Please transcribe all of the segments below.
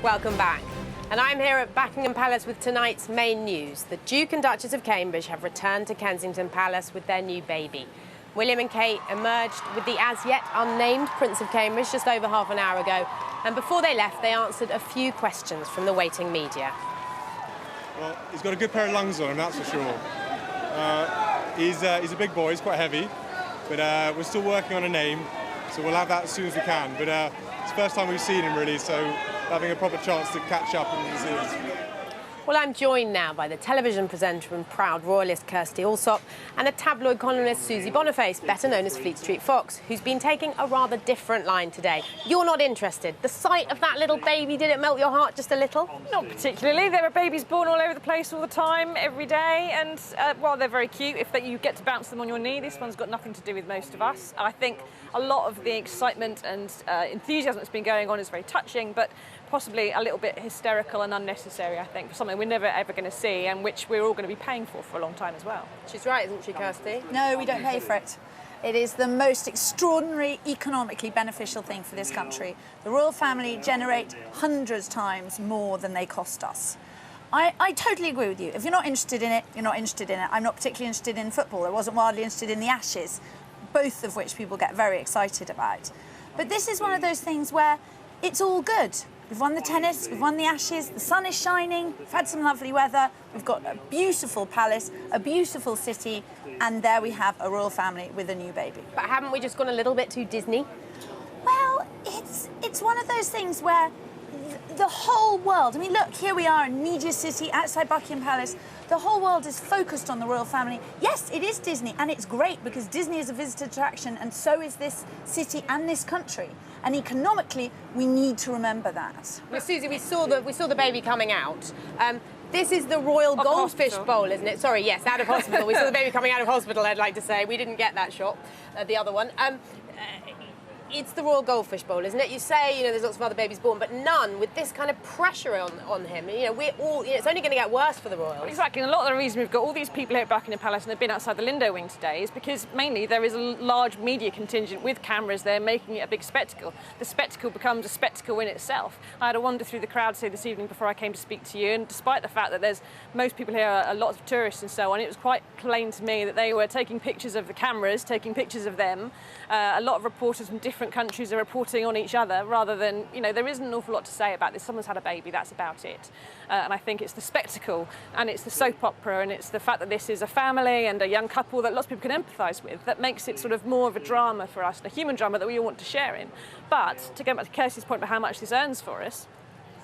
Welcome back. And I'm here at Buckingham Palace with tonight's main news. The Duke and Duchess of Cambridge have returned to Kensington Palace with their new baby. William and Kate emerged with the as-yet unnamed Prince of Cambridge just over half an hour ago. And before they left, they answered a few questions from the waiting media. Well, he's got a good pair of lungs on him, that's for sure. He's a big boy, he's quite heavy, but we're still working on a name, so we'll have that as soon as we can. But it's the first time we've seen him, really, so having a proper chance to catch up and see. Well, I'm joined now by the television presenter and proud royalist Kirstie Allsopp and a tabloid columnist, Susie Boniface, better known as Fleetstreetfox, who's been taking a rather different line today. You're not interested. The sight of that little baby, did it melt your heart just a little? Not particularly. There are babies born all over the place all the time, every day, and while they're very cute, if you get to bounce them on your knee, this one's got nothing to do with most of us. I think a lot of the excitement and enthusiasm that's been going on is very touching, but possibly a little bit hysterical and unnecessary, I think, for something we're never ever going to see and which we're all going to be paying for a long time as well. She's right, isn't she, Kirstie? No, we don't pay for it. It is the most extraordinary, economically beneficial thing for this country. The royal family generate hundreds times more than they cost us. I totally agree with you. If you're not interested in it, you're not interested in it. I'm not particularly interested in football. I wasn't wildly interested in the Ashes, both of which people get very excited about. But this is one of those things where it's all good. We've won the tennis, we've won the Ashes, the sun is shining, we've had some lovely weather, we've got a beautiful palace, a beautiful city, and there we have a royal family with a new baby. But haven't we just gone a little bit too Disney? Well, it's one of those things where the whole world, I mean, look, here we are in Media City, outside Buckingham Palace. The whole world is focused on the royal family. Yes, it is Disney, and it's great because Disney is a visitor attraction, and so is this city and this country. And economically, we need to remember that. Well, Susie, we saw the baby coming out. This is the Royal Goldfish Bowl, isn't it? Sorry, yes, out of hospital. We saw the baby coming out of hospital, I'd like to say. We didn't get that shot, the other one. It's the Royal Goldfish Bowl, isn't it? You say, you know, there's lots of other babies born, but none with this kind of pressure on him. You know, we're all, you know, it's only going to get worse for the royals. Exactly, and a lot of the reason we've got all these people here at Buckingham Palace and they've been outside the Lindo wing today is because mainly there is a large media contingent with cameras there making it a big spectacle. The spectacle becomes a spectacle in itself. I had a wander through the crowd, say, this evening before I came to speak to you, and despite the fact that there's most people here are lots of tourists and so on, it was quite plain to me that they were taking pictures of the cameras, taking pictures of them. A lot of reporters from different countries are reporting on each other rather than, you know, there isn't an awful lot to say about this. Someone's had a baby, that's about it. And I think it's the spectacle and it's the soap opera and it's the fact that this is a family and a young couple that lots of people can empathise with that makes it sort of more of a drama for us, a human drama that we all want to share in. But to go back to Kirstie's point about how much this earns for us,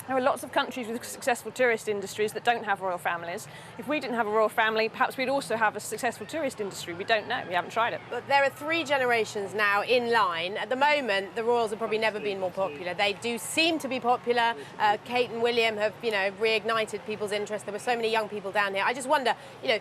there are lots of countries with successful tourist industries that don't have royal families. If we didn't have a royal family, perhaps we'd also have a successful tourist industry. We don't know. We haven't tried it. But there are 3 generations now in line. At the moment, the royals have probably never been more popular. They do seem to be popular. Kate and William have, you know, reignited people's interest. There were so many young people down here. I just wonder, you know,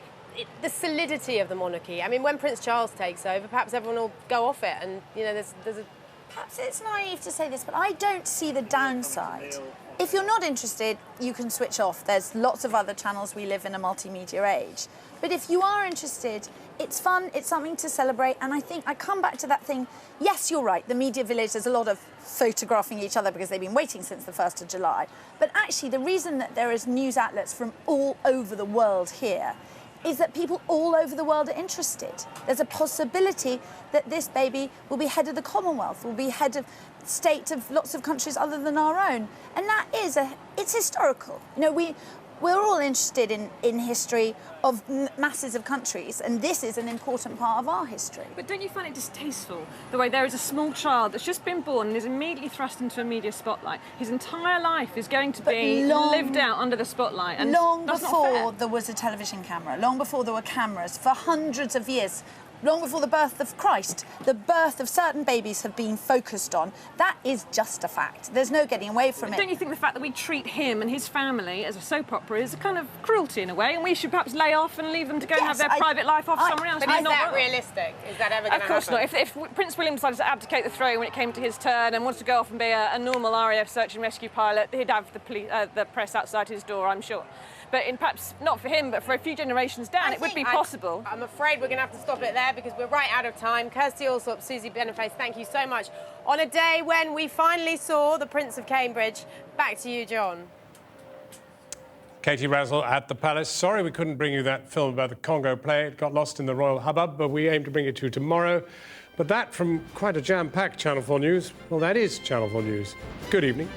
the solidity of the monarchy. I mean, when Prince Charles takes over, perhaps everyone will go off it and, you know, there's a... Perhaps it's naive to say this, but I don't see the downside. If you're not interested, you can switch off. There's lots of other channels. We live in a multimedia age. But if you are interested, it's fun, it's something to celebrate. And I think I come back to that thing. Yes, you're right, the media village, there's a lot of photographing each other because they've been waiting since the 1st of July. But actually, the reason that there is news outlets from all over the world here is that people all over the world are interested. There's a possibility that this baby will be head of the Commonwealth, will be head of state of lots of countries other than our own. And that is it's historical. You know, we're all interested in history of masses of countries, and this is an important part of our history. But don't you find it distasteful, the way there is a small child that's just been born and is immediately thrust into a media spotlight? His entire life is going to be lived out under the spotlight. And long before there was a television camera, long before there were cameras, for hundreds of years, long before the birth of Christ, the birth of certain babies have been focused on. That is just a fact. There's no getting away from it. Don't you think the fact that we treat him and his family as a soap opera is a kind of cruelty in a way, and we should perhaps lay off and leave them to go and have their private life off somewhere else? But is that realistic? Is that ever going to happen? Of course not. If Prince William decided to abdicate the throne when it came to his turn and wanted to go off and be a normal RAF search and rescue pilot, he'd have the press outside his door, I'm sure. But perhaps not for him, but for a few generations down, it would be possible. I'm afraid we're going to have to stop it there because we're right out of time. Kirstie Allsopp, Susie Boniface, thank you so much. On a day when we finally saw the Prince of Cambridge, back to you, John. Katie Razzle at the Palace. Sorry we couldn't bring you that film about the Congo play. It got lost in the royal hubbub, but we aim to bring it to you tomorrow. But that from quite a jam-packed Channel 4 News, well, that is Channel 4 News. Good evening.